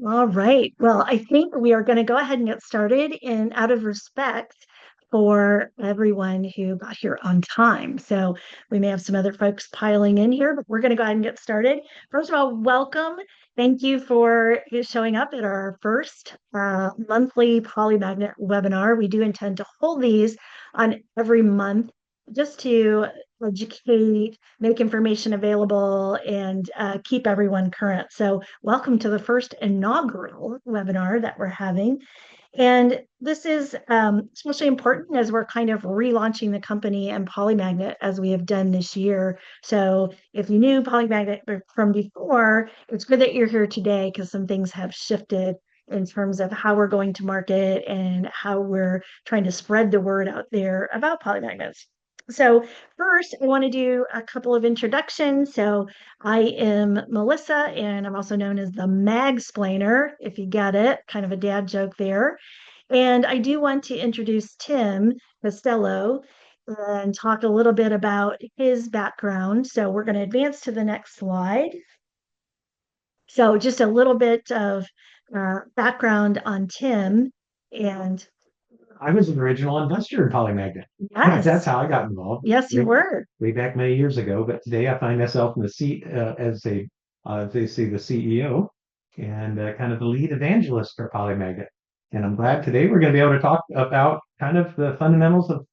All right. Well, I think we are going to go ahead and get started and out of respect for everyone who got here on time. So we may have some other folks piling in here, but we're going to go ahead and get started. First of all, welcome. Thank you for showing up at our first monthly Polymagnet webinar. We do intend to hold these on every month just to educate, make information available, and keep everyone current. So welcome to the first inaugural webinar that we're having. And this is especially important as we're kind of relaunching the company and Polymagnet as we have done this year. So if you knew Polymagnet from before, it's good that you're here today because some things have shifted in terms of how we're going to market and how we're trying to spread the word out there about polymagnets. So first, I want to do a couple of introductions. So I am Melissa, and I'm also known as the Magsplainer, if you get it, kind of a dad joke there. And I do want to introduce Tim Costello and talk a little bit about his background. So we're going to advance to the next slide. So just a little bit of background on Tim. And I was an original investor in Polymagnet. That's yes, how I got involved yes, you were. way back many years ago. But today I find myself in the seat as they say, the CEO and kind of the lead evangelist for Polymagnet. And I'm glad today we're going to be able to talk about kind of the fundamentals of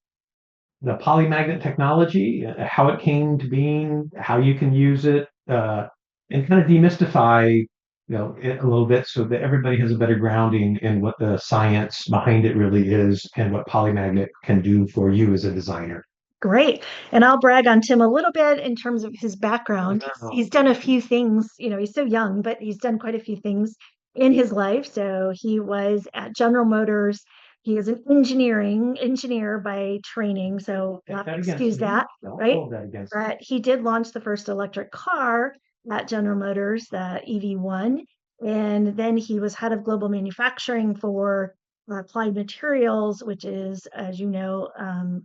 the polymagnet technology, how it came to being, how you can use it, and kind of demystify, it a little bit so that everybody has a better grounding in what the science behind it really is and what polymagnet can do for you as a designer. Great. And I'll brag on Tim a little bit in terms of his background. He's done a few things, he's so young, but he's done quite a few things in his life. So he was at General Motors. He is an engineering engineer by training, so you'll Take have to that against excuse me. that, Don't right? hold that against me. But he did launch the first electric car at General Motors, the EV1. And then he was head of global manufacturing for Applied Materials, which is, as you know,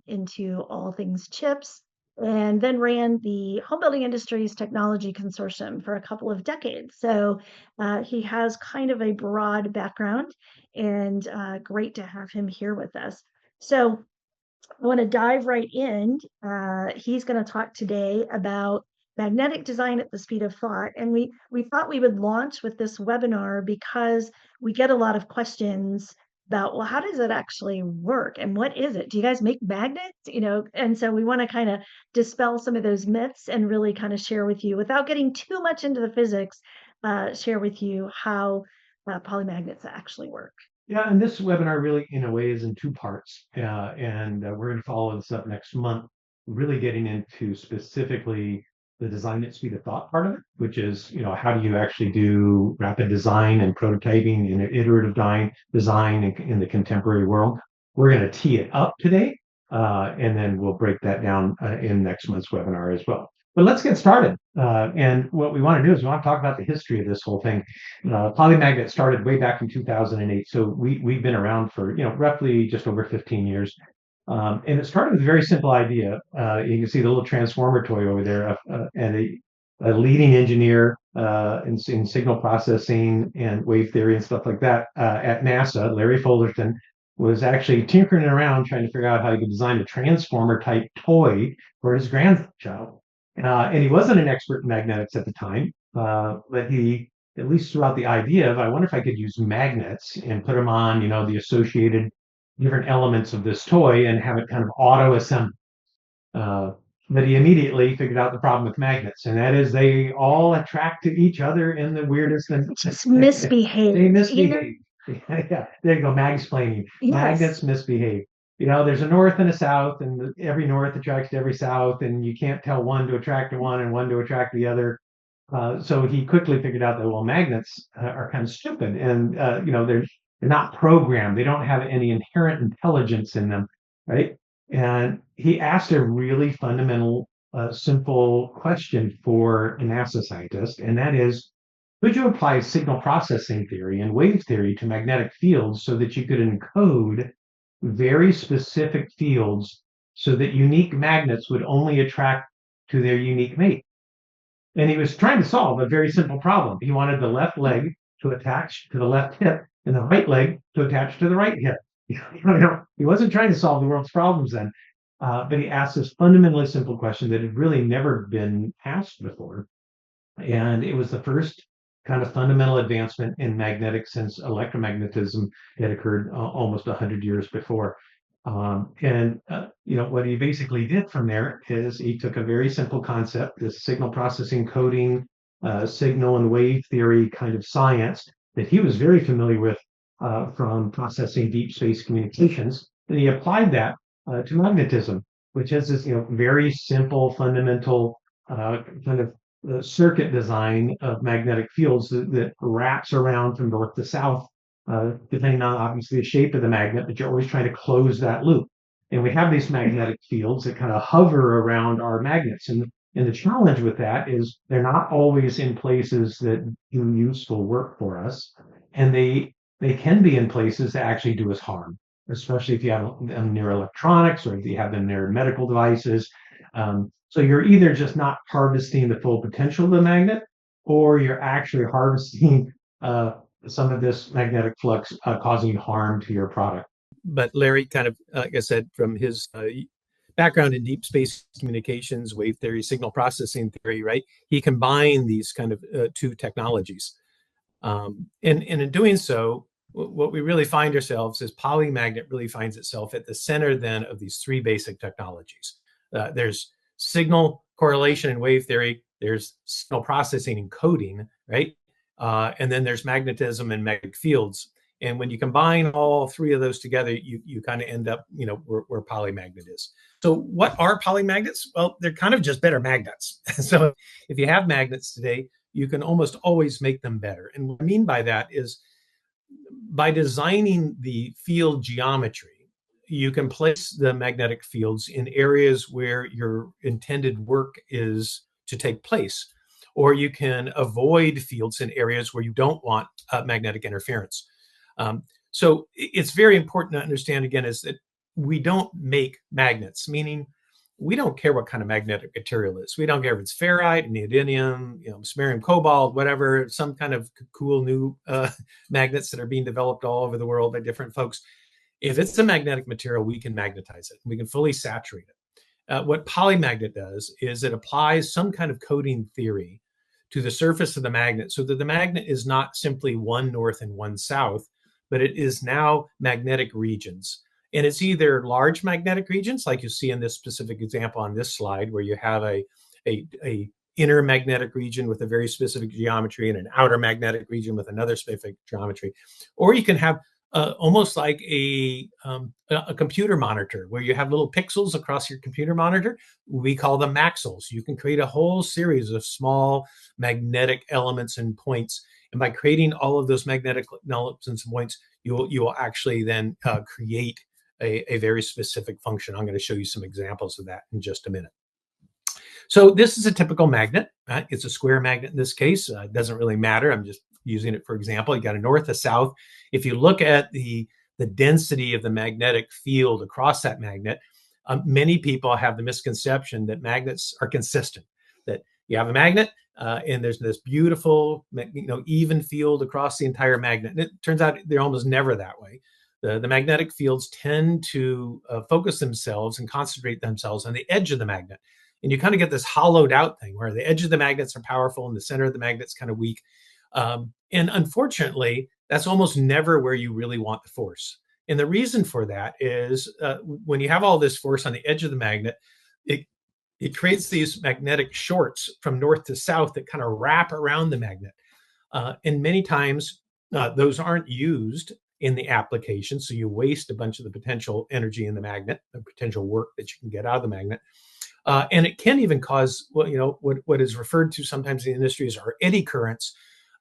into all things chips, and then ran the Home Building Industries Technology Consortium for a couple of decades. So he has kind of a broad background, and great to have him here with us. So I want to dive right in. He's going to talk today about magnetic design at the speed of thought. And we thought we would launch with this webinar because we get a lot of questions about, well, how does it actually work? And what is it? Do you guys make magnets? And so we want to kind of dispel some of those myths and really kind of share with you, without getting too much into the physics, share with you how polymagnets actually work. Yeah, and this webinar really, in a way, is in two parts. And we're going to follow this up next month, really getting into specifically the design at speed of thought part of it, which is, how do you actually do rapid design and prototyping and iterative design in the contemporary world? We're going to tee it up today, and then we'll break that down in next month's webinar as well. But let's get started. And what we want to do is we want to talk about the history of this whole thing. Polymagnet started way back in 2008, so we've been around for roughly just over 15 years. And it started with a very simple idea. You can see the little transformer toy over there, and a leading engineer in signal processing and wave theory and stuff like that at NASA, Larry Fullerton, was actually tinkering around trying to figure out how he could design a transformer type toy for his grandchild. And he wasn't an expert in magnetics at the time, but he at least throughout the idea of, I wonder if I could use magnets and put them on, the associated different elements of this toy and have it kind of auto assemble. Uh, but he immediately figured out the problem with magnets, and that is they all attract to each other in the weirdest and Just they misbehave, misbehave. Yeah, there you go, explaining. Yes. Magnets misbehave. There's a north and a south, and every north attracts to every south, and you can't tell one to attract to one and one to attract the other. So he quickly figured out that, well, magnets are kind of stupid, and they're not programmed. They don't have any inherent intelligence in them, right? And he asked a really fundamental, simple question for a NASA scientist, and that is, could you apply signal processing theory and wave theory to magnetic fields so that you could encode very specific fields so that unique magnets would only attract to their unique mate? And he was trying to solve a very simple problem. He wanted the left leg to attach to the left hip and the right leg to attach to the right hip. He wasn't trying to solve the world's problems then, but he asked this fundamentally simple question that had really never been asked before. And it was the first kind of fundamental advancement in magnetics since electromagnetism had occurred almost 100 years before. What he basically did from there is he took a very simple concept, this signal processing coding, signal and wave theory kind of science that he was very familiar with from processing deep space communications, and he applied that to magnetism, which has this very simple fundamental kind of circuit design of magnetic fields that wraps around from north to south, depending on obviously the shape of the magnet, but you're always trying to close that loop. And we have these magnetic fields that kind of hover around our magnets. And the challenge with that is they're not always in places that do useful work for us. And they can be in places that actually do us harm, especially if you have them near electronics or if you have them near medical devices. So you're either just not harvesting the full potential of the magnet, or you're actually harvesting some of this magnetic flux causing harm to your product. But Larry, kind of, like I said, from his background in deep space communications, wave theory, signal processing theory, right? He combined these kind of two technologies. And in doing so, what we really find ourselves is Polymagnet really finds itself at the center then of these three basic technologies. There's signal correlation and wave theory, there's signal processing and coding, right? And then there's magnetism and magnetic fields. And when you combine all three of those together, you kind of end up, where Polymagnet is. So what are polymagnets? Well, they're kind of just better magnets. So if you have magnets today, you can almost always make them better. And what I mean by that is by designing the field geometry, you can place the magnetic fields in areas where your intended work is to take place, or you can avoid fields in areas where you don't want magnetic interference. So it's very important to understand, again, is that we don't make magnets, meaning we don't care what kind of magnetic material it is. We don't care if it's ferrite, neodymium, samarium, cobalt, whatever, some kind of cool new magnets that are being developed all over the world by different folks. If it's a magnetic material, we can magnetize it. We can fully saturate it. What Polymagnet does is it applies some kind of coding theory to the surface of the magnet so that the magnet is not simply one north and one south, but it is now magnetic regions. And it's either large magnetic regions, like you see in this specific example on this slide, where you have a inner magnetic region with a very specific geometry and an outer magnetic region with another specific geometry. Or you can have almost like a computer monitor, where you have little pixels across your computer monitor. We call them maxels. You can create a whole series of small magnetic elements and points. And by creating all of those magnetic elements and points, you will actually then create a very specific function. I'm going to show you some examples of that in just a minute. So this is a typical magnet. It's a square magnet in this case. It doesn't really matter. I'm just using it for example. You got a north, a south. If you look at the density of the magnetic field across that magnet, many people have the misconception that magnets are consistent, that you have a magnet and there's this beautiful, even field across the entire magnet. And it turns out they're almost never that way. The magnetic fields tend to focus themselves and concentrate themselves on the edge of the magnet. And you kind of get this hollowed out thing where the edge of the magnets are powerful and the center of the magnet's kind of weak. And unfortunately, that's almost never where you really want the force. And the reason for that is when you have all this force on the edge of the magnet, it creates these magnetic shorts from north to south that kind of wrap around the magnet. And many times those aren't used in the application. So you waste a bunch of the potential energy in the magnet, the potential work that you can get out of the magnet. And it can even cause what is referred to sometimes in the industry as our eddy currents.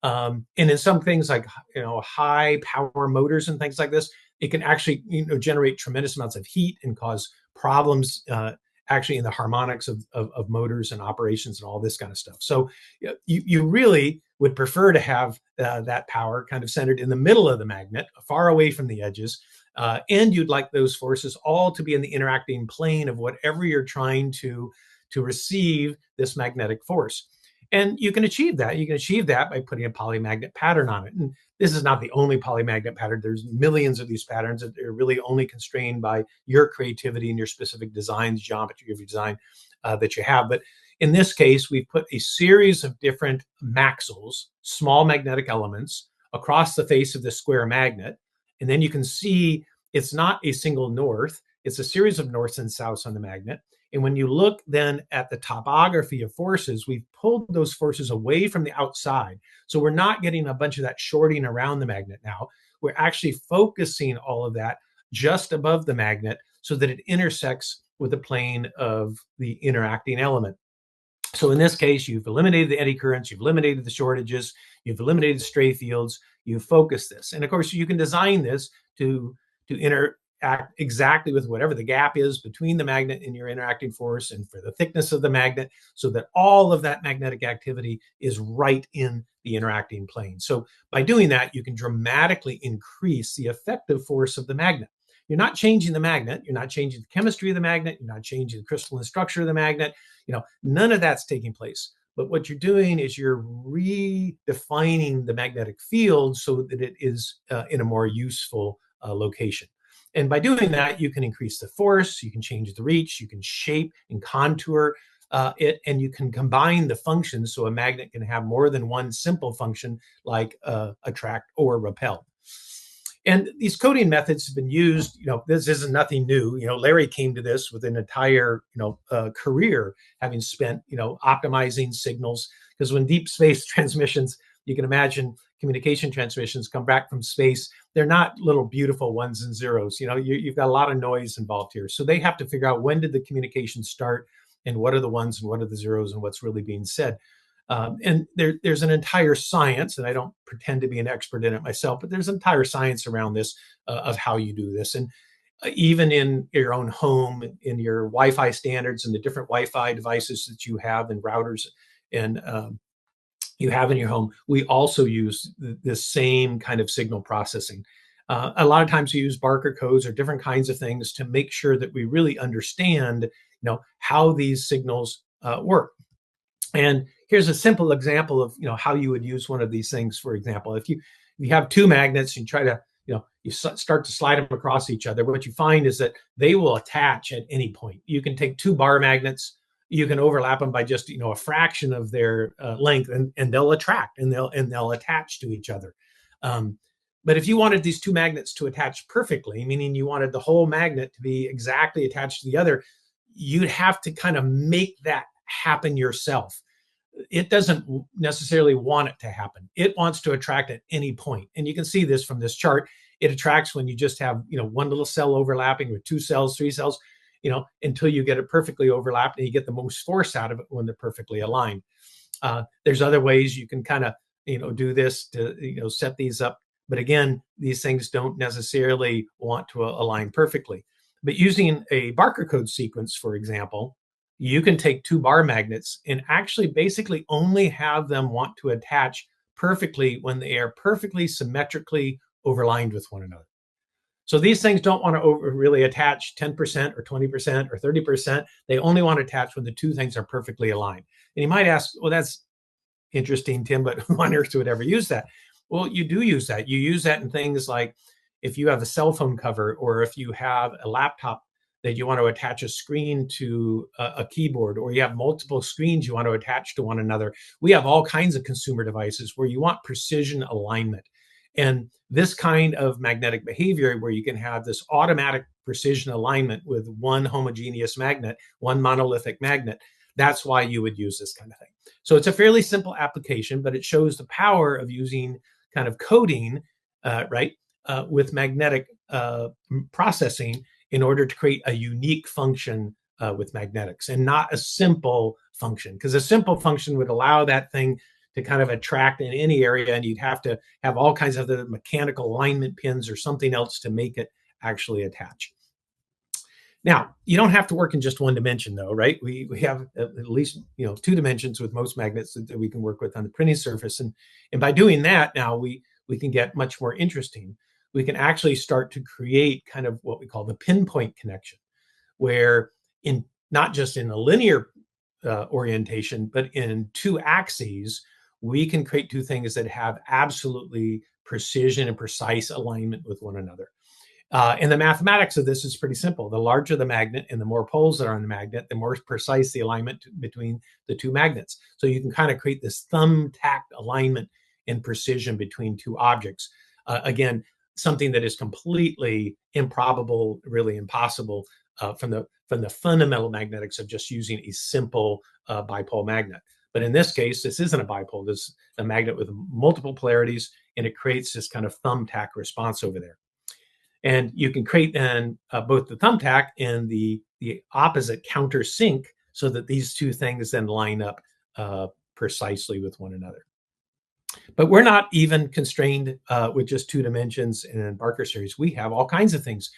And in some things like high power motors and things like this, it can actually generate tremendous amounts of heat and cause problems actually in the harmonics of motors and operations and all this kind of stuff. So you really would prefer to have that power kind of centered in the middle of the magnet, far away from the edges. And you'd like those forces all to be in the interacting plane of whatever you're trying to receive this magnetic force. And you can achieve that. You can achieve that by putting a polymagnet pattern on it. And this is not the only polymagnet pattern. There's millions of these patterns that are really only constrained by your creativity and your specific designs, geometry of your design that you have. But in this case, we've put a series of different maxils, small magnetic elements, across the face of the square magnet. And then you can see it's not a single north. It's a series of norths and souths on the magnet. And when you look then at the topography of forces, we've pulled those forces away from the outside. So we're not getting a bunch of that shorting around the magnet now. We're actually focusing all of that just above the magnet so that it intersects with the plane of the interacting element. So in this case, you've eliminated the eddy currents, you've eliminated the shortages, you've eliminated stray fields, you've focused this. And of course, you can design this to interact exactly with whatever the gap is between the magnet and your interacting force and for the thickness of the magnet so that all of that magnetic activity is right in the interacting plane. So by doing that, you can dramatically increase the effective force of the magnet. You're not changing the magnet. You're not changing the chemistry of the magnet. You're not changing the crystalline structure of the magnet. None of that's taking place. But what you're doing is you're redefining the magnetic field so that it is in a more useful location. And by doing that, you can increase the force, you can change the reach, you can shape and contour it, and you can combine the functions so a magnet can have more than one simple function like attract or repel. And these coding methods have been used, this isn't nothing new. Larry came to this with an entire, career having spent, optimizing signals. Because when deep space transmissions, you can imagine communication transmissions come back from space, they're not little beautiful ones and zeros. You've got a lot of noise involved here. So they have to figure out when did the communication start and what are the ones and what are the zeros and what's really being said. And there's an entire science, and I don't pretend to be an expert in it myself, but there's an entire science around this of how you do this. And even in your own home, in your Wi-Fi standards and the different Wi-Fi devices that you have and routers and you have in your home, we also use the same kind of signal processing. A lot of times we use Barker codes or different kinds of things to make sure that we really understand, how these signals work. And here's a simple example of how you would use one of these things. For example, if you have two magnets and try to you start to slide them across each other, what you find is that they will attach at any point. You can take two bar magnets, you can overlap them by just a fraction of their length, and they'll attract and they'll attach to each other. But if you wanted these two magnets to attach perfectly, meaning you wanted the whole magnet to be exactly attached to the other, you'd have to kind of make that happen yourself. It doesn't necessarily want it to happen. It wants to attract at any point. And you can see this from this chart. It attracts when you just have, one little cell overlapping with two cells, three cells, until you get it perfectly overlapped and you get the most force out of it when they're perfectly aligned. There's other ways you can kind of, do this to, set these up. But again, these things don't necessarily want to align perfectly. But using a Barker code sequence, for example, you can take two bar magnets and actually basically only have them want to attach perfectly when they are perfectly symmetrically overlined with one another. So these things don't want to really attach 10% or 20% or 30%. They only want to attach when the two things are perfectly aligned. And you might ask, well, that's interesting, Tim, but who on earth would ever use that? Well, you do use that. You use that in things like if you have a cell phone cover or if you have a laptop that you want to attach a screen to a keyboard, or you have multiple screens you want to attach to one another. We have all kinds of consumer devices where you want precision alignment. And this kind of magnetic behavior where you can have this automatic precision alignment with one homogeneous magnet, one monolithic magnet, that's why you would use this kind of thing. So it's a fairly simple application, but it shows the power of using kind of coding, with magnetic processing in order to create a unique function with magnetics and not a simple function, because a simple function would allow that thing to kind of attract in any area, and you'd have to have all kinds of the mechanical alignment pins or something else to make it actually attach. Now, you don't have to work in just one dimension, though, right? We have at least 2 dimensions with most magnets that we can work with on the printing surface, and by doing that, now we can get much more interesting. We can actually start to create kind of what we call the pinpoint connection, where in not just in a linear orientation, but in two axes, we can create two things that have absolutely precision and precise alignment with one another. And the mathematics of this is pretty simple. The larger the magnet and the more poles that are on the magnet, the more precise the alignment between the two magnets. So you can kind of create this thumbtacked alignment and precision between two objects. Again, something that is completely improbable, really impossible from the fundamental magnetics of just using a simple bipole magnet. But in this case, this isn't a bipole. This is a magnet with multiple polarities, and it creates this kind of thumbtack response over there. And you can create then both the thumbtack and the opposite countersink so that these two things then line up precisely with one another. But we're not even constrained with just two dimensions in Barker series. We have all kinds of things,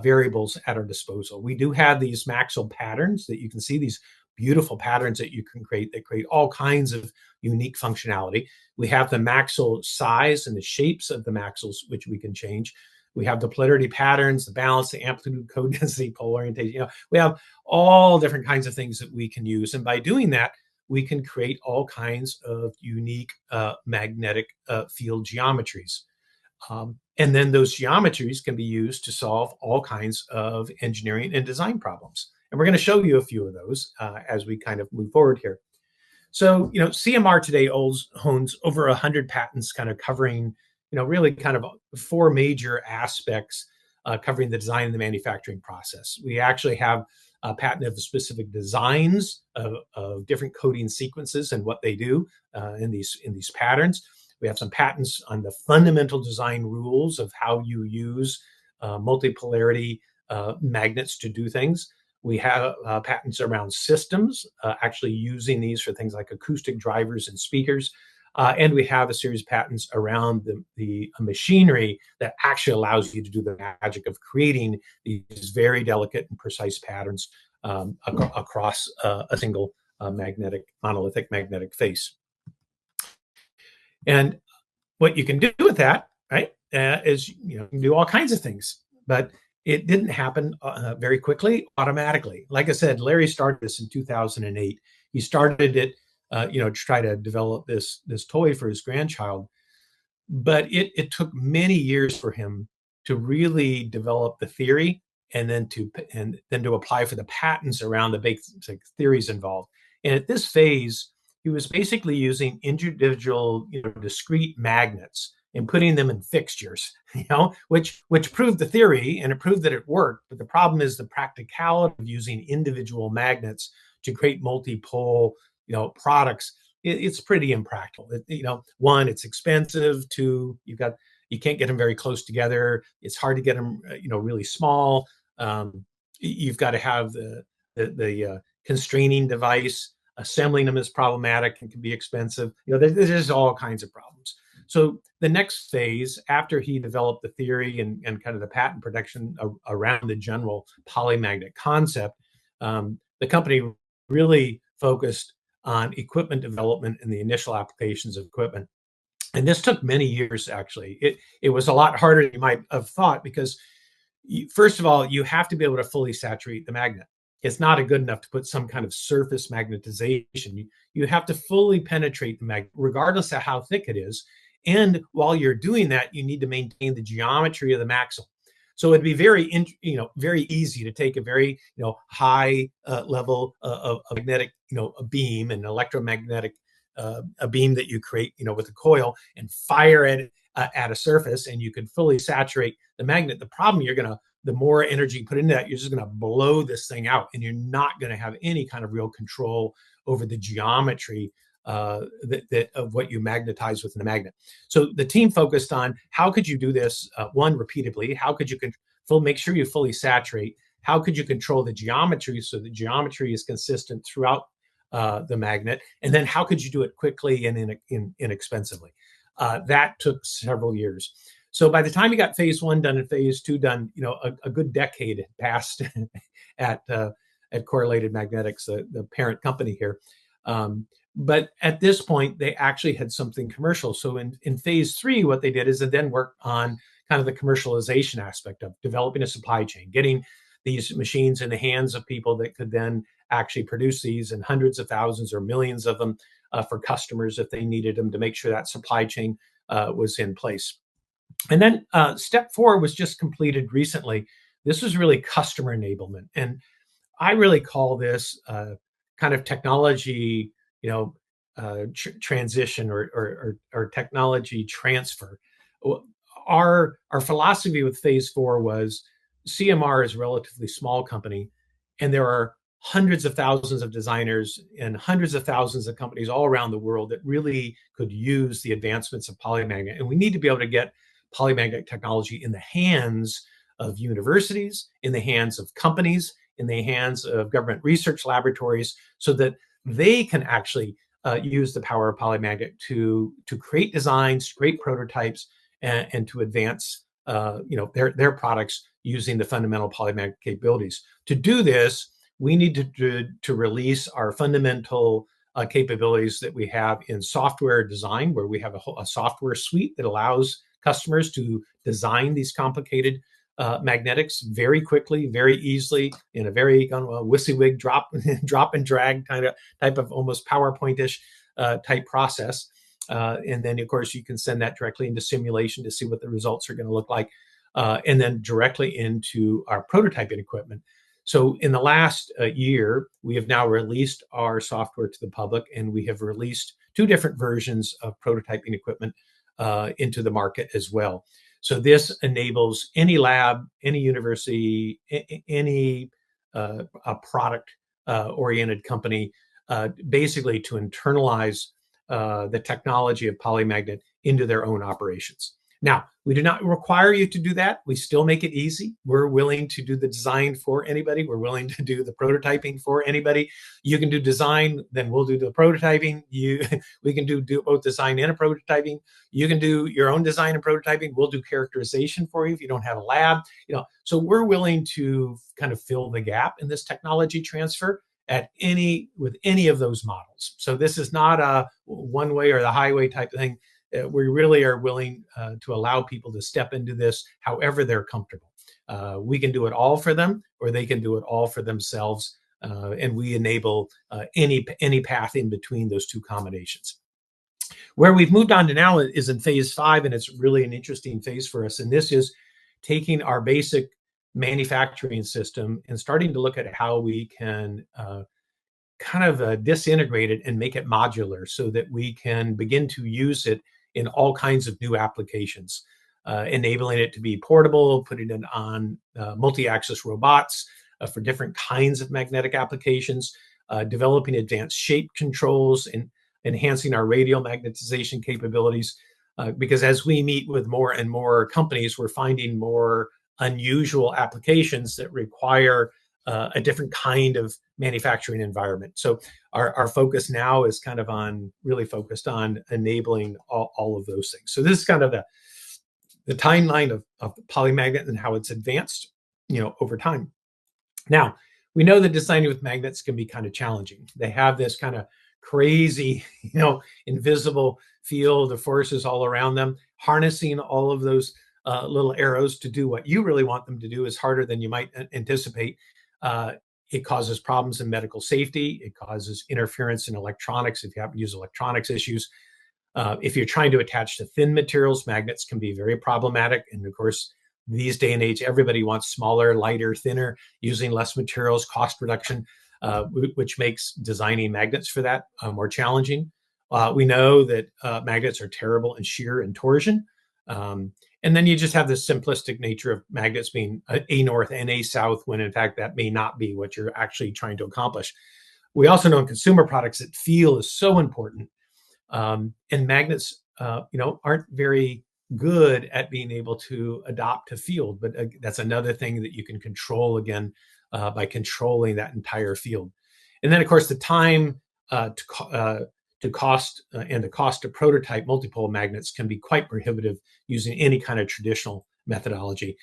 variables at our disposal. We do have these Maxwell patterns that you can see, these beautiful patterns that you can create that create all kinds of unique functionality. We have the Maxwell size and the shapes of the Maxwells, which we can change. We have the polarity patterns, the balance, the amplitude, code density, pole orientation. We have all different kinds of things that we can use. And by doing that, we can create all kinds of unique magnetic field geometries. And then those geometries can be used to solve all kinds of engineering and design problems. And we're going to show you a few of those as we kind of move forward here. So, CMR today owns over 100 patents kind of covering, really kind of four major aspects covering the design and the manufacturing process. We actually have a patent of specific designs of different coding sequences and what they do in these patterns. We have some patents on the fundamental design rules of how you use multipolarity magnets to do things. We have patents around systems, actually using these for things like acoustic drivers and speakers. And we have a series of patents around the machinery that actually allows you to do the magic of creating these very delicate and precise patterns across a single monolithic magnetic face. And what you can do with that, right, is you can do all kinds of things, but it didn't happen very quickly, automatically. Like I said, Larry started this in 2008. He started it to try to develop this toy for his grandchild. But it took many years for him to really develop the theory and then to apply for the patents around the basic theories involved. And at this phase, he was basically using individual, discrete magnets and putting them in fixtures, which proved the theory and it proved that it worked. But the problem is the practicality of using individual magnets to create multipole products. It's pretty impractical. One, it's expensive. Two, you can't get them very close together. It's hard to get them, really small. You've got to have the constraining device. Assembling them is problematic and can be expensive. There's all kinds of problems. So the next phase, after he developed the theory and kind of the patent protection around the general polymagnet concept, the company really focused on equipment development and the initial applications of equipment. And this took many years, actually. It was a lot harder than you might have thought because, first of all, you have to be able to fully saturate the magnet. It's not good enough to put some kind of surface magnetization. You have to fully penetrate the magnet, regardless of how thick it is. And while you're doing that, you need to maintain the geometry of the Maxwell. So it'd be very easy to take a very high level of magnetic a beam, an electromagnetic a beam that you create with a coil and fire it at a surface, and you can fully saturate the magnet. The problem the more energy you put into that, you're just going to blow this thing out, and you're not going to have any kind of real control over the geometry of what you magnetize within the magnet. So the team focused on how could you do this, one, repeatedly, how could you make sure you fully saturate, how could you control the geometry so the geometry is consistent throughout the magnet, and then how could you do it quickly and inexpensively. That took several years. So by the time you got phase one done and phase two done, a good decade had passed at Correlated Magnetics, the parent company here. But at this point, they actually had something commercial. So in phase three, what they did is they then worked on kind of the commercialization aspect of developing a supply chain, getting these machines in the hands of people that could then actually produce these in hundreds of thousands or millions of them for customers if they needed them, to make sure that supply chain was in place. And then step 4 was just completed recently. This was really customer enablement. And I really call this kind of technology, transition or technology transfer. Our philosophy with phase 4 was CMR is a relatively small company, and there are hundreds of thousands of designers and hundreds of thousands of companies all around the world that really could use the advancements of polymagnet. And we need to be able to get polymagnet technology in the hands of universities, in the hands of companies, in the hands of government research laboratories, so that they can actually use the power of polymagnet to create designs, create prototypes, and to advance their products using the fundamental polymagnet capabilities. To do this, we need to release our fundamental capabilities that we have in software design, where we have a software suite that allows customers to design these complicated magnetics very quickly, very easily, in a very kind of a WYSIWYG drop and drag type of almost PowerPoint-ish type process. And then, of course, you can send that directly into simulation to see what the results are going to look like, and then directly into our prototyping equipment. So in the last year, we have now released our software to the public, and we have released 2 different versions of prototyping equipment into the market as well. So this enables any lab, any university, any a product-oriented company, basically to internalize the technology of polymagnet into their own operations. Now, we do not require you to do that. We still make it easy. We're willing to do the design for anybody. We're willing to do the prototyping for anybody. You can do design, then we'll do the prototyping. We can do both design and a prototyping. You can do your own design and prototyping. We'll do characterization for you if you don't have a lab. So we're willing to kind of fill the gap in this technology transfer with any of those models. So this is not a one way or the highway type of thing. We really are willing to allow people to step into this however they're comfortable. We can do it all for them, or they can do it all for themselves, and we enable any path in between those 2 combinations. Where we've moved on to now is in phase 5, and it's really an interesting phase for us. And this is taking our basic manufacturing system and starting to look at how we can kind of disintegrate it and make it modular, so that we can begin to use it in all kinds of new applications, enabling it to be portable, putting it on multi-axis robots for different kinds of magnetic applications, developing advanced shape controls, and enhancing our radial magnetization capabilities. Because as we meet with more and more companies, we're finding more unusual applications that require a different kind of manufacturing environment. So our focus now is kind of really focused on enabling all of those things. So this is kind of the timeline of polymagnet and how it's advanced, over time. Now, we know that designing with magnets can be kind of challenging. They have this kind of crazy, invisible field of forces all around them. Harnessing all of those little arrows to do what you really want them to do is harder than you might anticipate. It causes problems in medical safety. It causes interference in electronics if you happen to use electronics issues. If you're trying to attach to thin materials, magnets can be very problematic. And of course, these day and age, everybody wants smaller, lighter, thinner, using less materials, cost reduction, which makes designing magnets for that more challenging. We know that magnets are terrible in shear and torsion. And then you just have this simplistic nature of magnets being a north and a south, when in fact that may not be what you're actually trying to accomplish. We also know in consumer products that feel is so important. And magnets, aren't very good at being able to adopt to field, but that's another thing that you can control again by controlling that entire field. And then, of course, the time to cost and the cost to prototype multipole magnets can be quite prohibitive using any kind of traditional methodology.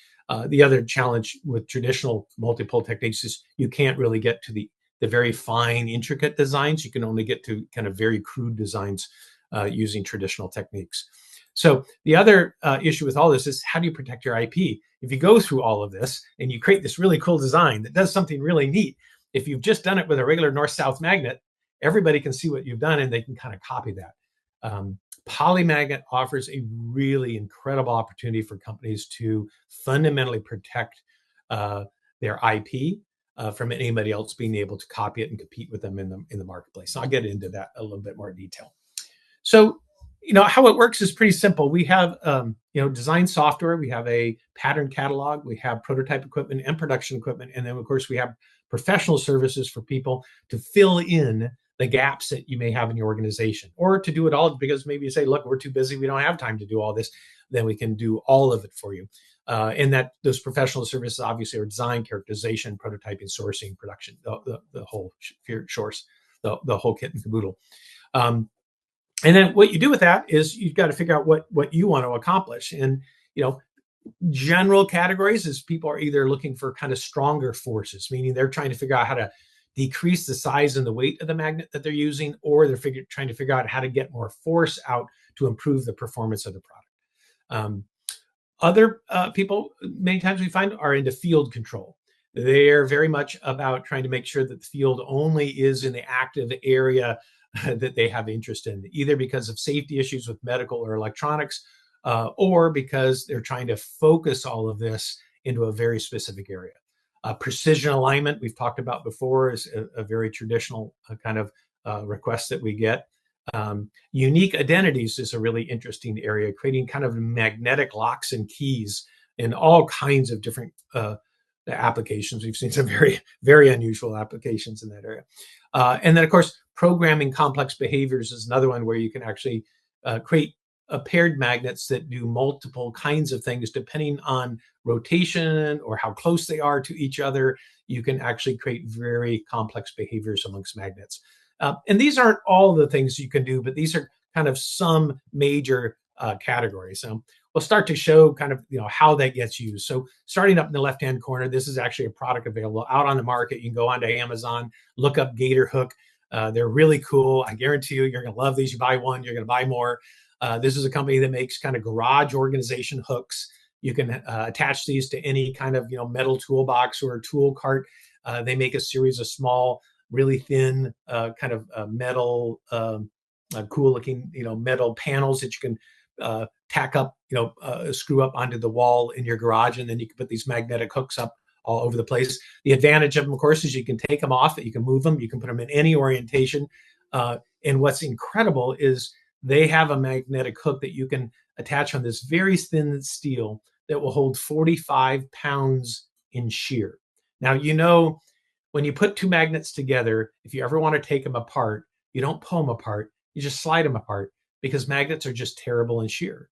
The other challenge with traditional multipole techniques is you can't really get to the very fine, intricate designs. You can only get to kind of very crude designs using traditional techniques. So the other issue with all this is, how do you protect your IP? If you go through all of this and you create this really cool design that does something really neat, If you've just done it with a regular north-south magnet, everybody can see what you've done and they can kind of copy that. Polymagnet offers a really incredible opportunity for companies to fundamentally protect their IP from anybody else being able to copy it and compete with them in the marketplace. So I'll get into that a little bit more detail. So, how it works is pretty simple. We have, design software. We have a pattern catalog. We have prototype equipment and production equipment. And then, of course, we have professional services for people to fill in the gaps that you may have in your organization, or to do it all because maybe you say, look, we're too busy. We don't have time to do all this. Then we can do all of it for you. And that those professional services obviously are design, characterization, prototyping, sourcing, production, the whole source, the whole kit and caboodle. And then what you do with that is you've got to figure out what you want to accomplish. And, general categories is people are either looking for kind of stronger forces, meaning they're trying to figure out how to decrease the size and the weight of the magnet that they're using, or they're trying to figure out how to get more force out to improve the performance of the product. Other people, many times we find, are into field control. They're very much about trying to make sure that the field only is in the active area that they have interest in, either because of safety issues with medical or electronics, or because they're trying to focus all of this into a very specific area. Precision alignment, we've talked about before, is a very traditional kind of request that we get. Unique identities is a really interesting area, creating kind of magnetic locks and keys in all kinds of different applications. We've seen some very, very unusual applications in that area. And then, of course, programming complex behaviors is another one where you can actually create paired magnets that do multiple kinds of things depending on rotation or how close they are to each other. You can actually create very complex behaviors amongst magnets. And these aren't all the things you can do, but these are kind of some major categories. So we'll start to show kind of how that gets used. So starting up in the left-hand corner, this is actually a product available out on the market. You can go onto Amazon, look up Gator Hook. They're really cool. I guarantee you're going to love these. You buy one, you're going to buy more. This is a company that makes kind of garage organization hooks. You can attach these to any kind of metal toolbox or tool cart. They make a series of small, really thin kind of metal, cool-looking metal panels that you can tack up, screw up onto the wall in your garage, and then you can put these magnetic hooks up all over the place. The advantage of them, of course, is you can take them off, you can move them, you can put them in any orientation. And what's incredible is they have a magnetic hook that you can attach on this very thin steel that will hold 45 pounds in shear. Now, when you put two magnets together, if you ever want to take them apart, you don't pull them apart, you just slide them apart, because magnets are just terrible in shear.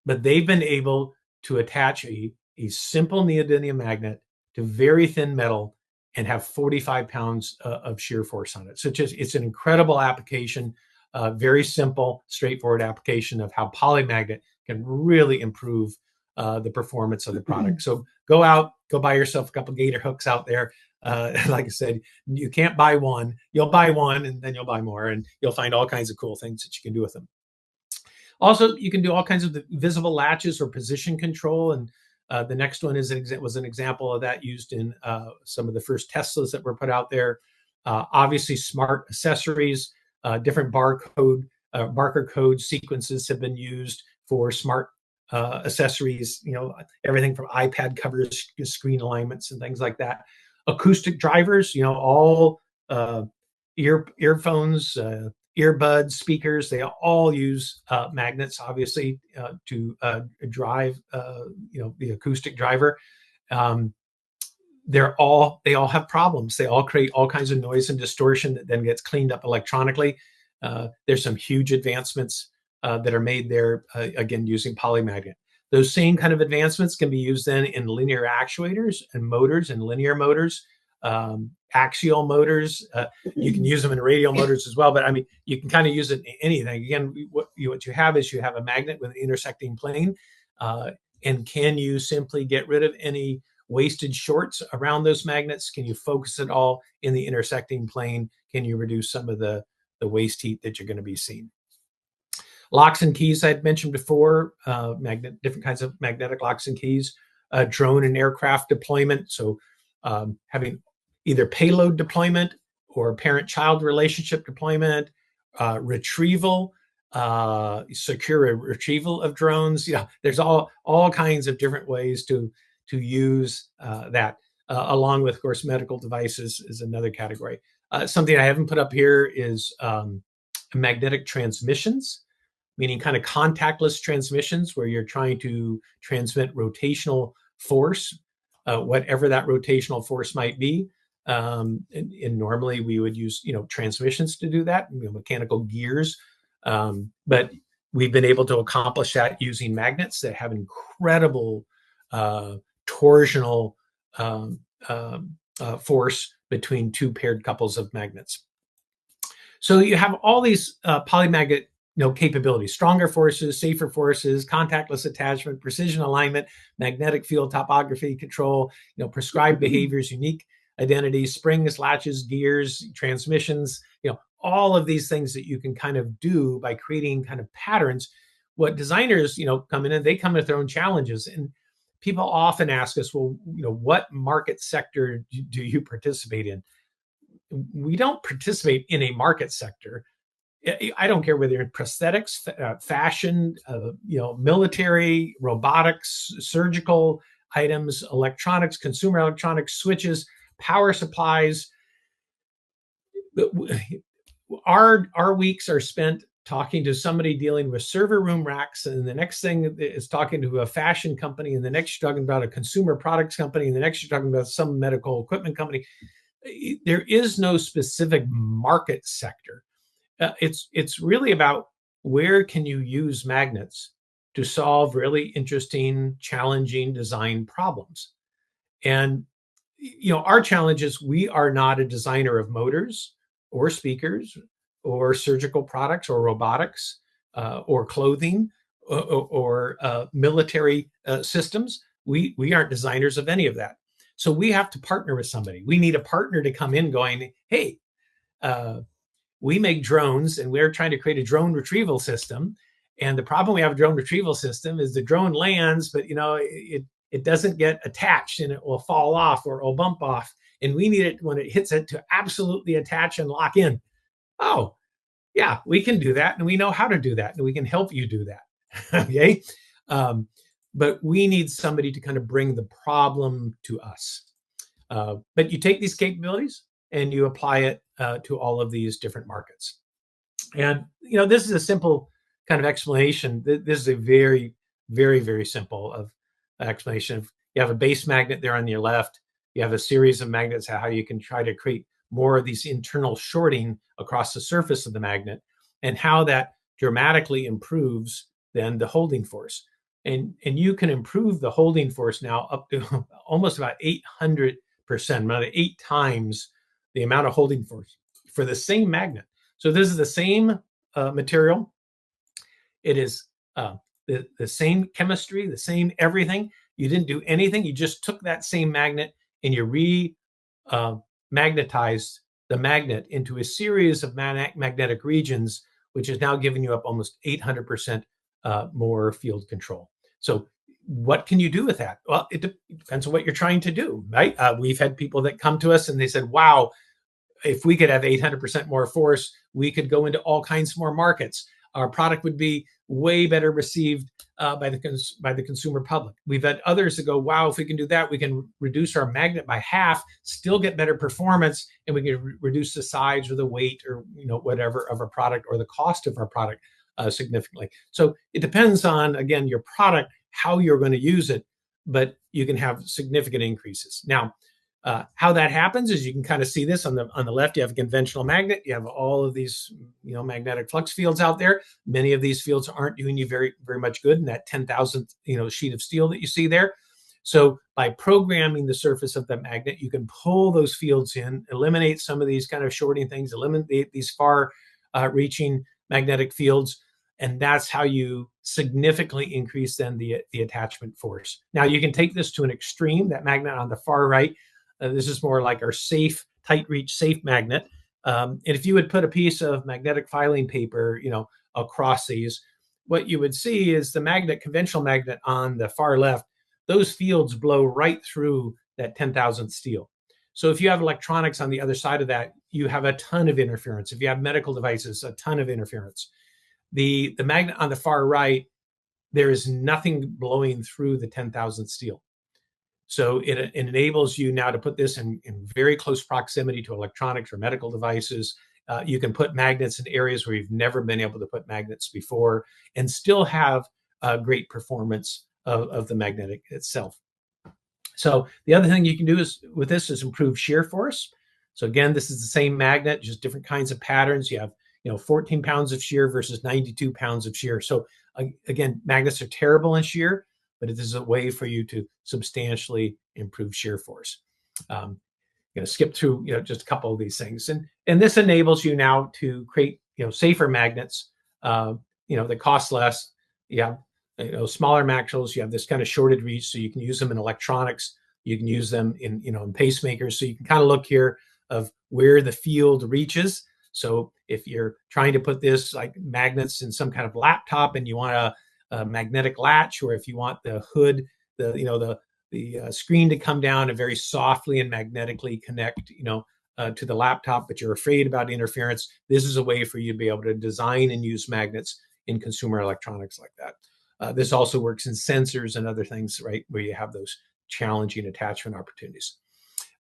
But they've been able to attach a simple neodymium magnet to very thin metal and have 45 pounds of shear force on it. So it's an incredible application, very simple, straightforward application of how Polymagnet can really improve the performance of the product. So go buy yourself a couple Gator hooks out there. Like I said, you can't buy one. You'll buy one and then you'll buy more, and you'll find all kinds of cool things that you can do with them. Also, you can do all kinds of visible latches or position control. And the next one was an example of that used in some of the first Teslas that were put out there. Obviously, smart accessories, different barcode code sequences have been used for smart accessories, everything from iPad covers, screen alignments, and things like that. Acoustic drivers, all earphones, earbuds, speakers, they all use magnets, obviously, to drive, the acoustic driver. They all have problems. They all create all kinds of noise and distortion that then gets cleaned up electronically. There's some huge advancements that are made there, again, using Polymagnet. Those same kind of advancements can be used then in linear actuators and motors and linear motors, axial motors. You can use them in radial motors as well, but I mean, you can kind of use it in anything. Again, what you have is you have a magnet with an intersecting plane, and can you simply get rid of any wasted shorts around those magnets? Can you focus it all in the intersecting plane? Can you reduce some of the waste heat that you're going to be seeing? Locks and keys I'd mentioned before, different kinds of magnetic locks and keys, drone and aircraft deployment. So having either payload deployment or parent-child relationship deployment, retrieval, secure retrieval of drones. There's all kinds of different ways to use that, along with, of course, medical devices is another category. Something I haven't put up here is magnetic transmissions, meaning kind of contactless transmissions where you're trying to transmit rotational force, whatever that rotational force might be. And normally we would use, transmissions to do that, mechanical gears. But we've been able to accomplish that using magnets that have incredible torsional force between two paired couples of magnets. So you have all these polymagnet capabilities: stronger forces, safer forces, contactless attachment, precision alignment, magnetic field topography control, prescribed behaviors, unique identities, springs, latches, gears, transmissions, all of these things that you can kind of do by creating kind of patterns. What designers, come in, and they come with their own challenges. And people often ask us, well, what market sector do you participate in? We don't participate in a market sector. I don't care whether you're in prosthetics, fashion, military, robotics, surgical items, electronics, consumer electronics, switches, power supplies. Our weeks are spent talking to somebody dealing with server room racks, and the next thing is talking to a fashion company, and the next you're talking about a consumer products company, and the next you're talking about some medical equipment company. There is no specific market sector. It's really about where can you use magnets to solve really interesting, challenging design problems. And our challenge is we are not a designer of motors or speakers or surgical products or robotics or clothing or military systems. We aren't designers of any of that. So we have to partner with somebody. We need a partner to come in going, hey, we make drones and we're trying to create a drone retrieval system. And the problem we have a drone retrieval system is the drone lands, but it doesn't get attached and it will fall off or it will bump off. And we need it when it hits it to absolutely attach and lock in. Oh, yeah, we can do that. And we know how to do that. And we can help you do that. Okay. But we need somebody to kind of bring the problem to us. But you take these capabilities and you apply it to all of these different markets. And, this is a simple kind of explanation. This is a very, very, very simple explanation. You have a base magnet there on your left. You have a series of magnets, how you can try to create more of these internal shorting across the surface of the magnet, and how that dramatically improves then the holding force. And you can improve the holding force now up to almost about 800%, about 8 times the amount of holding force for the same magnet. So this is the same material. It is the same chemistry, the same everything. You didn't do anything. You just took that same magnet and you magnetized the magnet into a series of magnetic regions, which is now giving you up almost 800% more field control. So what can you do with that? Well, it depends on what you're trying to do, right? We've had people that come to us and they said, wow, if we could have 800% more force, we could go into all kinds more markets. Our product would be way better received by the consumer public. We've had others that go, wow, if we can do that, we can reduce our magnet by half, still get better performance, and we can reduce the size or the weight or whatever of our product or the cost of our product significantly. So it depends on, again, your product, how you're going to use it, but you can have significant increases. Now, how that happens is you can kind of see this on the left. You have a conventional magnet. You have all of these magnetic flux fields out there. Many of these fields aren't doing you very, very much good in that 10,000th sheet of steel that you see there. So by programming the surface of the magnet, you can pull those fields in, eliminate some of these kind of shorting things, eliminate these far reaching magnetic fields. And that's how you significantly increase then the attachment force. Now you can take this to an extreme. That magnet on the far right, this is more like our safe, tight reach, safe magnet. And if you would put a piece of magnetic filing paper, across these, what you would see is the magnet, conventional magnet on the far left, those fields blow right through that 10,000th steel. So if you have electronics on the other side of that, you have a ton of interference. If you have medical devices, a ton of interference. The magnet on the far right, there is nothing blowing through the 10,000 steel. So it enables you now to put this in very close proximity to electronics or medical devices. You can put magnets in areas where you've never been able to put magnets before and still have great performance of the magnetic itself. So the other thing you can do is with this is improve shear force. So again, this is the same magnet, just different kinds of patterns. You have 14 pounds of shear versus 92 pounds of shear. So again, magnets are terrible in shear, but it is a way for you to substantially improve shear force. Going to skip through just a couple of these things, and this enables you now to create safer magnets that cost less. You have smaller maxills. You have this kind of shorted reach, so you can use them in electronics. You can use them in in pacemakers. So you can kind of look here of where the field reaches. So if you're trying to put this like magnets in some kind of laptop and you want a magnetic latch, or if you want the hood, the screen to come down and very softly and magnetically connect, to the laptop, but you're afraid about interference, this is a way for you to be able to design and use magnets in consumer electronics like that. This also works in sensors and other things, right, where you have those challenging attachment opportunities.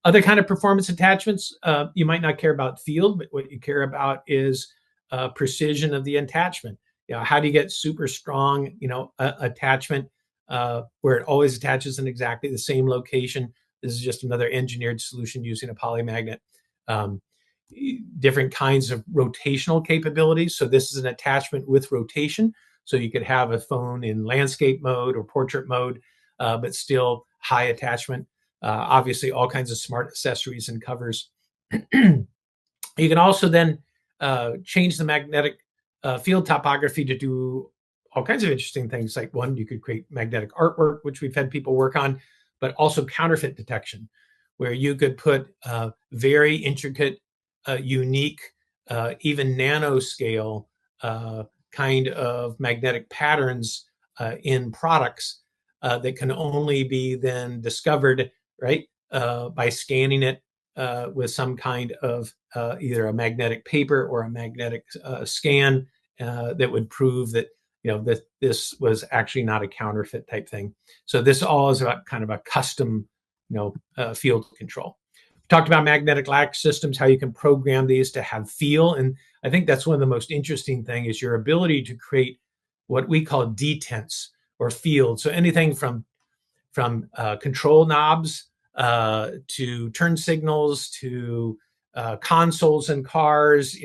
Other kind of performance attachments, you might not care about field, but what you care about is precision of the attachment. How do you get super strong, attachment where it always attaches in exactly the same location? This is just another engineered solution using a polymagnet. Different kinds of rotational capabilities. So this is an attachment with rotation. So you could have a phone in landscape mode or portrait mode, but still high attachment. Obviously, all kinds of smart accessories and covers. You can also then change the magnetic field topography to do all kinds of interesting things. Like one, you could create magnetic artwork, which we've had people work on, but also counterfeit detection, where you could put very intricate, unique, even nanoscale kind of magnetic patterns in products that can only be then discovered, right, by scanning it with some kind of either a magnetic paper or a magnetic scan that would prove that that this was actually not a counterfeit type thing. So this all is about kind of a custom field control. We talked about magnetic latch systems, how you can program these to have feel, and I think that's one of the most interesting thing is your ability to create what we call detents or field. So anything from control knobs to turn signals to consoles in cars,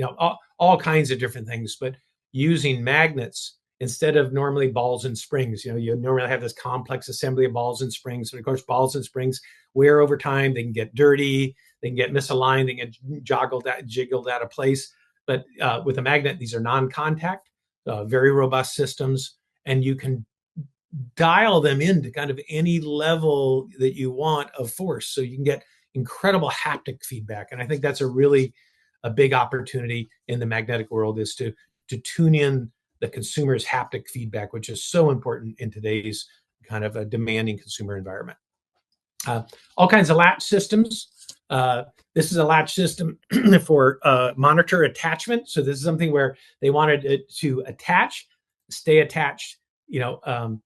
all kinds of different things, but using magnets instead of normally balls and springs. You normally have this complex assembly of balls and springs. And of course, balls and springs wear over time. They can get dirty. They can get misaligned. They can get jiggled out of place. But with a magnet, these are non-contact, very robust systems. And you can dial them into kind of any level that you want of force. So you can get incredible haptic feedback. And I think that's a big opportunity in the magnetic world is to tune in the consumer's haptic feedback, which is so important in today's kind of a demanding consumer environment. All kinds of latch systems. This is a latch system for monitor attachment. So this is something where they wanted it to attach, stay attached, kind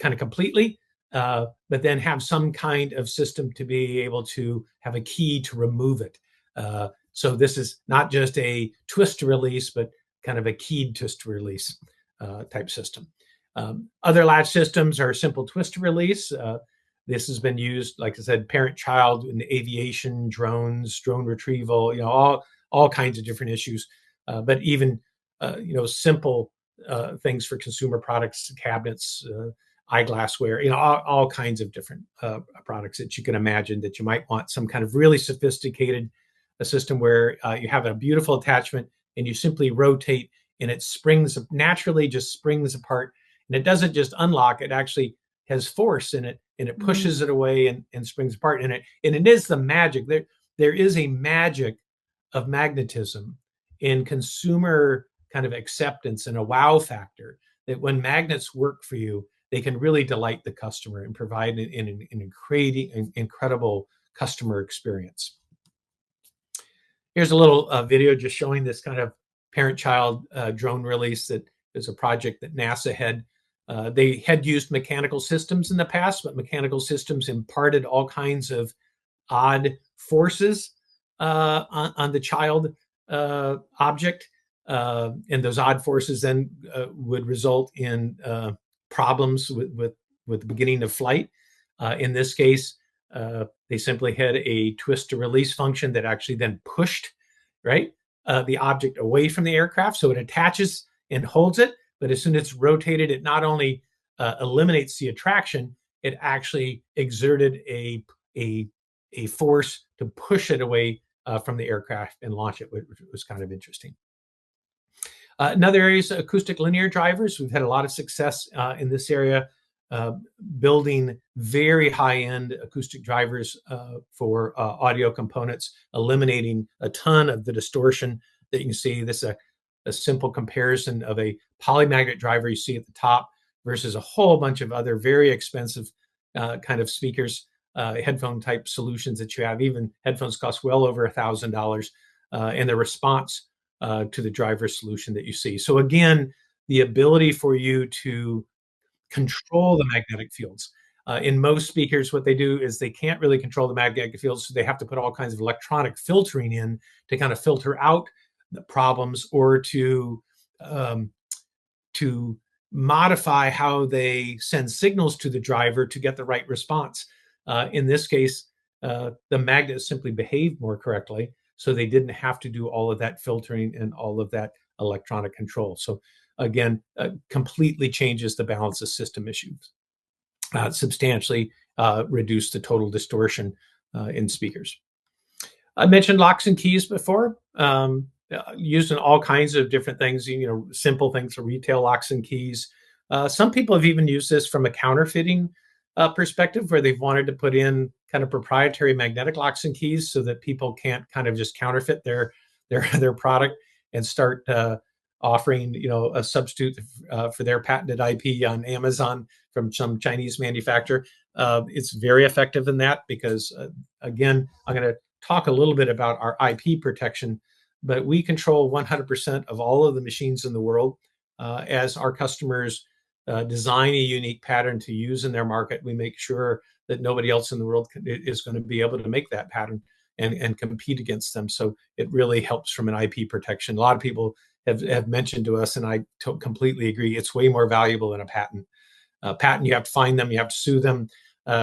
of completely, but then have some kind of system to be able to have a key to remove it. So this is not just a twist to release, but kind of a keyed twist to release type system. Other latch systems are simple twist to release. This has been used, like I said, parent-child in aviation, drones, drone retrieval, all kinds of different issues. But even simple things for consumer products, cabinets, eyeglassware, all kinds of different products that you can imagine that you might want some kind of really sophisticated system where you have a beautiful attachment and you simply rotate and it naturally just springs apart. And it doesn't just unlock, it actually has force in it and it pushes it away and springs apart. And it is the magic. There is a magic of magnetism in consumer kind of acceptance and a wow factor that when magnets work for you, they can really delight the customer and provide an incredible customer experience. Here's a little video just showing this kind of parent-child drone release that is a project that NASA had. They had used mechanical systems in the past, but mechanical systems imparted all kinds of odd forces on the child object. And those odd forces then would result in problems with the beginning of flight. In this case, they simply had a twist to release function that actually then pushed, right, the object away from the aircraft. So it attaches and holds it, but as soon as it's rotated, it not only eliminates the attraction, it actually exerted a force to push it away from the aircraft and launch it, which was kind of interesting. Another area is acoustic linear drivers. We've had a lot of success in this area, building very high-end acoustic drivers for audio components, eliminating a ton of the distortion that you can see. This is a simple comparison of a polymagnet driver you see at the top versus a whole bunch of other very expensive kind of speakers, headphone type solutions that you have. Even headphones cost well over $1,000, and the response to the driver solution that you see. So again, the ability for you to control the magnetic fields. In most speakers, what they do is they can't really control the magnetic fields, so they have to put all kinds of electronic filtering in to kind of filter out the problems, or to modify how they send signals to the driver to get the right response. In this case, the magnets simply behaved more correctly, so they didn't have to do all of that filtering and all of that electronic control. So again, completely changes the balance of system issues, substantially reduce the total distortion in speakers. I mentioned locks and keys before, used in all kinds of different things, simple things for retail locks and keys. Some people have even used this from a counterfeiting perspective, where they've wanted to put in kind of proprietary magnetic locks and keys so that people can't kind of just counterfeit their product and start offering a substitute for their patented IP on Amazon from some Chinese manufacturer. It's very effective in that because, again, I'm going to talk a little bit about our IP protection, but we control 100% of all of the machines in the world. As our customers design a unique pattern to use in their market, we make sure that nobody else in the world is going to be able to make that pattern and compete against them. So it really helps from an IP protection. A lot of people have mentioned to us, and I completely agree, it's way more valuable than a patent. Patent, you have to find them, you have to sue them.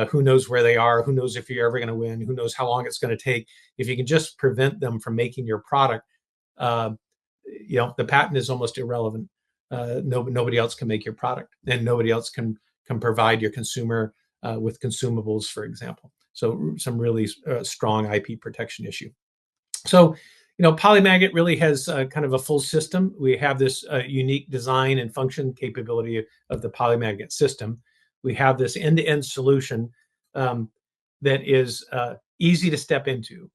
Who knows where they are? Who knows if you're ever going to win? Who knows how long it's going to take? If you can just prevent them from making your product, the patent is almost irrelevant. Nobody else can make your product, and nobody else can provide your consumer with consumables, for example. So some really strong IP protection issue. So, Polymagnet really has kind of a full system. We have this unique design and function capability of the Polymagnet system. We have this end-to-end solution that is easy to step into.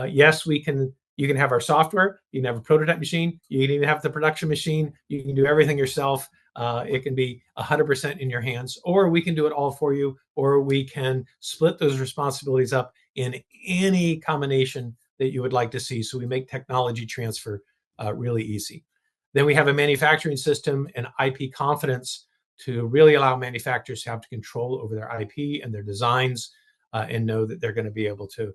Yes, you can have our software, you can have a prototype machine, you can even have the production machine, you can do everything yourself. It can be 100% in your hands, or we can do it all for you, or we can split those responsibilities up in any combination that you would like to see. So we make technology transfer really easy. Then we have a manufacturing system and IP confidence to really allow manufacturers to have control over their IP and their designs, and know that they're going to be able to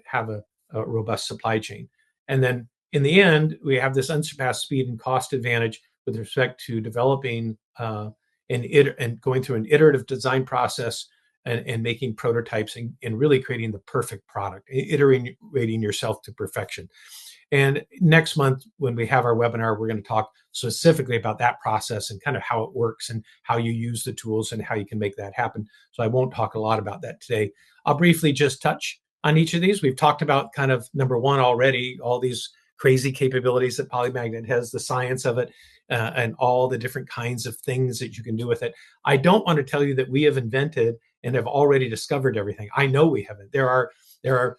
have a robust supply chain. And then in the end, we have this unsurpassed speed and cost advantage with respect to developing and going through an iterative design process and making prototypes and really creating the perfect product, iterating yourself to perfection. And next month, when we have our webinar, we're going to talk specifically about that process and kind of how it works and how you use the tools and how you can make that happen. So I won't talk a lot about that today. I'll briefly just touch on each of these. We've talked about kind of number one already, all these crazy capabilities that Polymagnet has, the science of it, and all the different kinds of things that you can do with it. I don't want to tell you that we have invented and have already discovered everything. I know we haven't. There are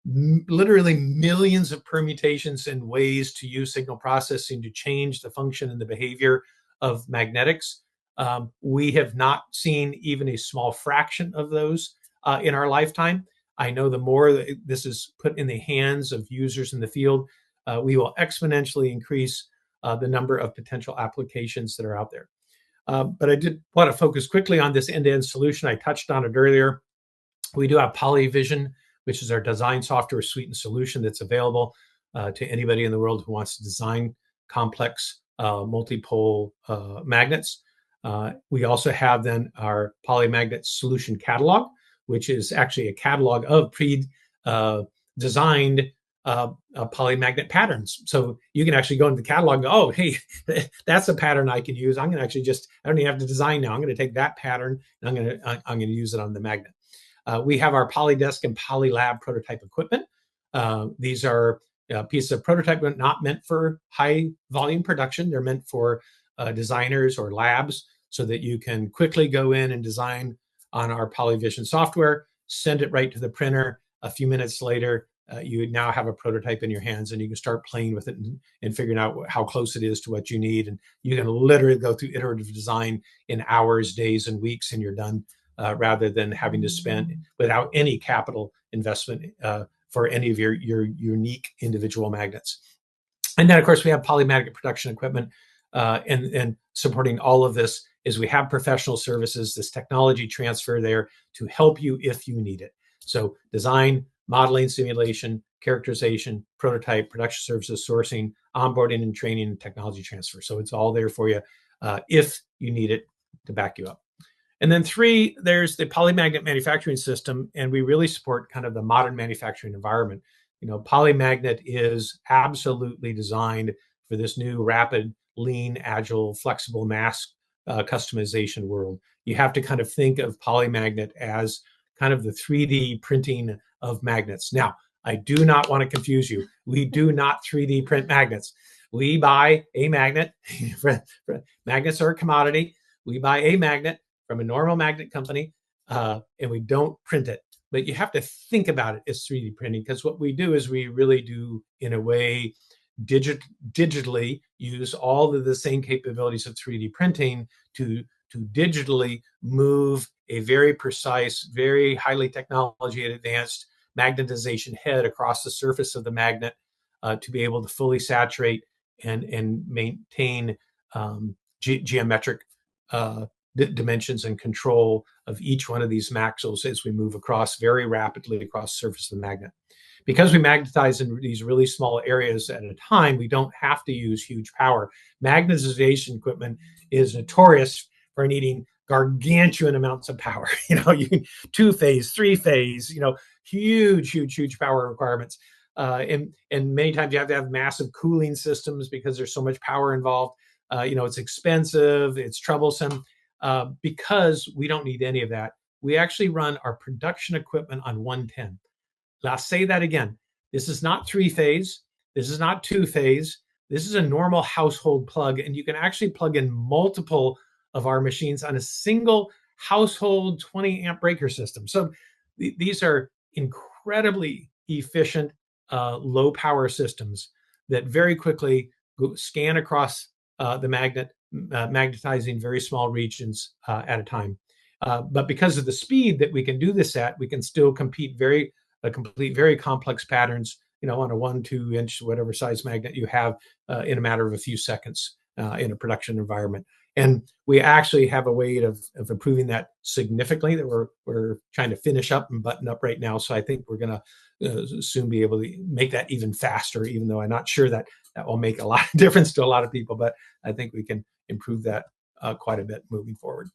literally millions of permutations and ways to use signal processing to change the function and the behavior of magnetics. We have not seen even a small fraction of those in our lifetime. I know the more that this is put in the hands of users in the field, we will exponentially increase the number of potential applications that are out there. But I did want to focus quickly on this end-to-end solution. I touched on it earlier. We do have Polyvision, which is our design software suite and solution that's available to anybody in the world who wants to design complex multipole magnets. We also have then our Polymagnet solution catalog, which is actually a catalog of pre-designed polymagnet patterns. So you can actually go into the catalog and go, oh, hey, that's a pattern I can use. I'm going to actually I don't even have to design now. I'm going to take that pattern and I'm going to use it on the magnet. We have our Polydesk and Polylab prototype equipment. These are pieces of prototype not meant for high volume production. They're meant for designers or labs so that you can quickly go in and design on our Polyvision software, send it right to the printer. A few minutes later, you now have a prototype in your hands and you can start playing with it and figuring out how close it is to what you need. And you can literally go through iterative design in hours, days, and weeks, and you're done, rather than having to spend without any capital investment for any of your unique individual magnets. And then, of course, we have Polymagnet production equipment, and supporting all of this is we have professional services, this technology transfer there to help you if you need it. So design, modeling, simulation, characterization, prototype, production services, sourcing, onboarding and training, and technology transfer. So it's all there for you if you need it to back you up. And then 3, there's the Polymagnet manufacturing system, and we really support kind of the modern manufacturing environment. You know, Polymagnet is absolutely designed for this new rapid, lean, agile, flexible mass customization world. You have to kind of think of Polymagnet as kind of the 3D printing of magnets. Now, I do not want to confuse you. We do not 3D print magnets. We buy a magnet. Magnets are a commodity. We buy a magnet from a normal magnet company, and we don't print it. But you have to think about it as 3D printing, because what we do is we really do, in a way, digitally use all of the same capabilities of 3D printing to digitally move a very precise, very highly technology advanced magnetization head across the surface of the magnet to be able to fully saturate and maintain geometric dimensions and control of each one of these maxils as we move across very rapidly across the surface of the magnet. Because we magnetize in these really small areas at a time, we don't have to use huge power. Magnetization equipment is notorious for needing gargantuan amounts of power. You know, you can 2-phase, 3-phase, you know, huge power requirements. And many times you have to have massive cooling systems because there's so much power involved. You know, it's expensive, it's troublesome. Because we don't need any of that, we actually run our production equipment on 110. I'll say that again. This is not 3-phase. This is not 2-phase. This is a normal household plug, and you can actually plug in multiple of our machines on a single household 20 amp breaker system. So these are incredibly efficient, low power systems that very quickly scan across the magnet, magnetizing very small regions at a time. But because of the speed that we can do this at, we can still complete very complex patterns, you know, on a 1-2 inch, whatever size magnet you have, in a matter of a few seconds in a production environment. And we actually have a way of improving that significantly that we're trying to finish up and button up right now. So I think we're going to soon be able to make that even faster, even though I'm not sure that will make a lot of difference to a lot of people, but I think we can improve that quite a bit moving forward.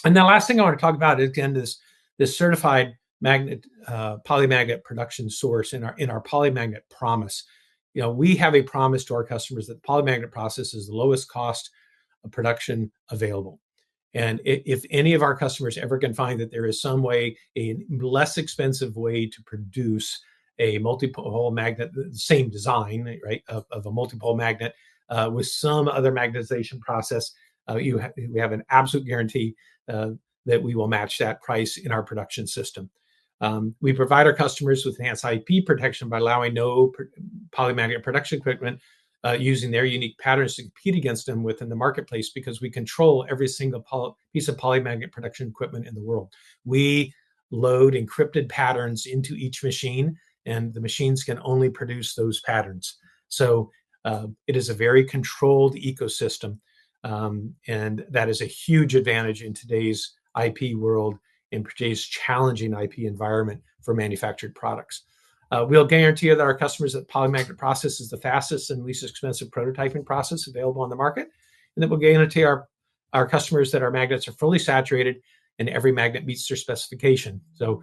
And the last thing I want to talk about is, again, this certified magnet polymagnet production source in our polymagnet promise. You know, we have a promise to our customers that the polymagnet process is the lowest cost of production available. And if any of our customers ever can find that there is some way, a less expensive way to produce a multipole magnet, the same design, right, of a multipole magnet with some other magnetization process, we have an absolute guarantee that we will match that price in our production system. We provide our customers with enhanced IP protection by allowing no polymagnet production equipment using their unique patterns to compete against them within the marketplace, because we control every single piece of polymagnet production equipment in the world. We load encrypted patterns into each machine, and the machines can only produce those patterns. So it is a very controlled ecosystem, and that is a huge advantage in today's IP world, in today's challenging IP environment for manufactured products. We'll guarantee that our customers that Polymagnet process is the fastest and least expensive prototyping process available on the market, and that we'll guarantee our customers that our magnets are fully saturated and every magnet meets their specification. So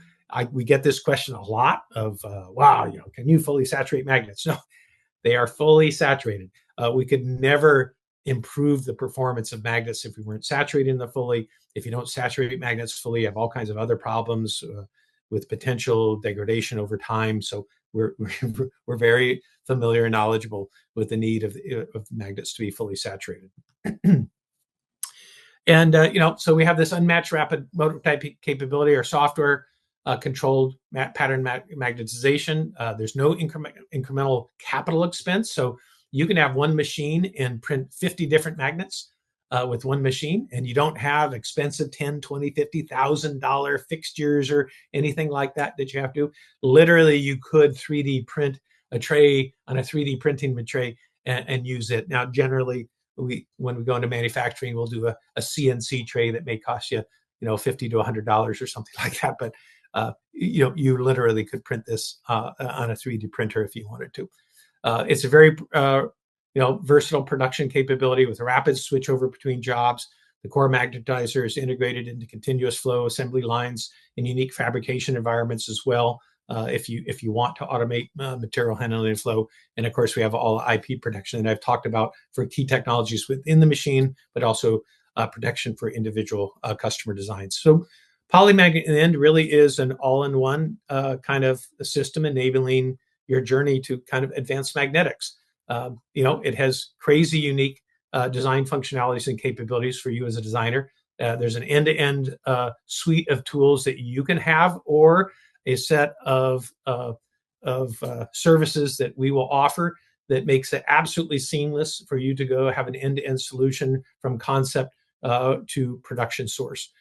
we get this question a lot of, wow, can you fully saturate magnets? No, they are fully saturated. We could never improve the performance of magnets if we weren't saturating them fully. If you don't saturate magnets fully, you have all kinds of other problems with potential degradation over time. So we're very familiar and knowledgeable with the need of magnets to be fully saturated. And so we have this unmatched rapid prototyping capability, or software controlled pattern magnetization. There's no incremental capital expense. So you can have one machine and print 50 different magnets with one machine, and you don't have expensive $10,000, $20,000, $50,000 fixtures or anything like that you have to. Literally, you could 3D print a tray on a 3D printing tray and use it. Now, generally, when we go into manufacturing, we'll do a CNC tray that may cost you, $50 to $100 or something like that. But you literally could print this on a 3D printer if you wanted to. It's a very versatile production capability with a rapid switchover between jobs. The core magnetizer is integrated into continuous flow assembly lines and unique fabrication environments as well. If you want to automate material handling and flow. And of course, we have all IP protection that I've talked about for key technologies within the machine, but also protection for individual customer designs. So Polymagnet in the end really is an all-in-one kind of system enabling your journey to kind of advanced magnetics. It has crazy unique design functionalities and capabilities for you as a designer. There's an end-to-end suite of tools that you can have, or a set of services that we will offer that makes it absolutely seamless for you to go have an end-to-end solution from concept to production source.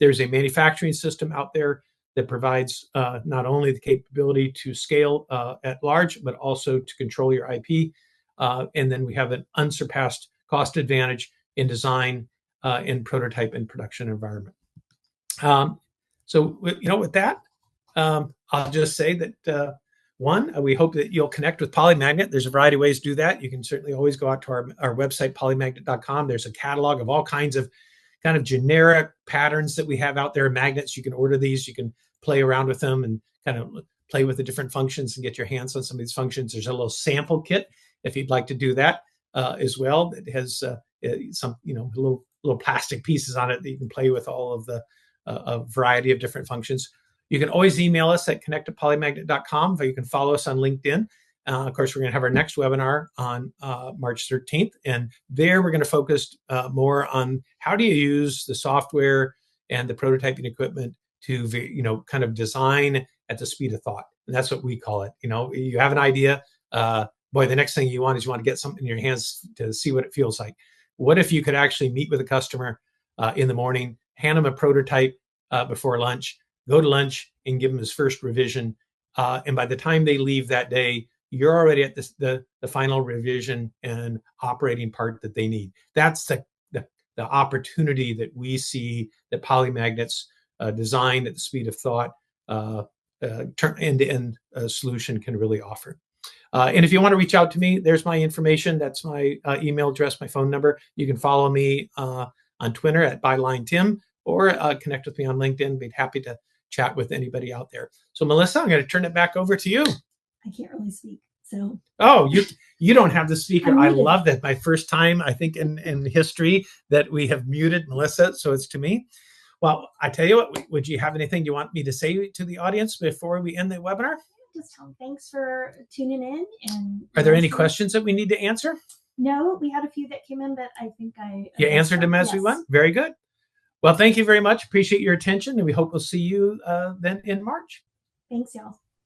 There's a manufacturing system out there that provides not only the capability to scale at large, but also to control your IP. And then we have an unsurpassed cost advantage in design, in prototype and production environment. So with that, I'll just say that we hope that you'll connect with Polymagnet. There's a variety of ways to do that. You can certainly always go out to our website, polymagnet.com. There's a catalog of all kinds of kind of generic patterns that we have out there, magnets. You can order these, you can play around with them and kind of play with the different functions and get your hands on some of these functions. There's a little sample kit if you'd like to do that as well. It has some little plastic pieces on it that you can play with all of the a variety of different functions. You can always email us at connect@polymagnet.com, or you can follow us on LinkedIn. Of course, we're going to have our next webinar on March 13th. And there we're going to focus more on how do you use the software and the prototyping equipment to, kind of design at the speed of thought. And that's what we call it. You have an idea. Boy, the next thing you want to get something in your hands to see what it feels like. What if you could actually meet with a customer in the morning, hand them a prototype before lunch, go to lunch and give them his first revision. And by the time they leave that day, you're already at the final revision and operating part that they need. That's the opportunity that we see that Polymagnets design at the speed of thought end-to-end solution can really offer. And if you want to reach out to me, there's my information. That's my email address, my phone number. You can follow me on Twitter at BylineTim, or connect with me on LinkedIn. Be happy to chat with anybody out there. So Melissa, I'm going to turn it back over to you. I can't really speak. So. Oh, you don't have the speaker. I love that. My first time, I think, in history that we have muted Melissa. So it's to me. Well, I tell you what, would you have anything you want me to say to the audience before we end the webinar? Just tell them thanks for tuning in. And are there any questions that we need to answer? No, we had a few that came in, but I think you answered them as we went. Very good. Well, thank you very much. Appreciate your attention, and we hope we'll see you then in March. Thanks, y'all.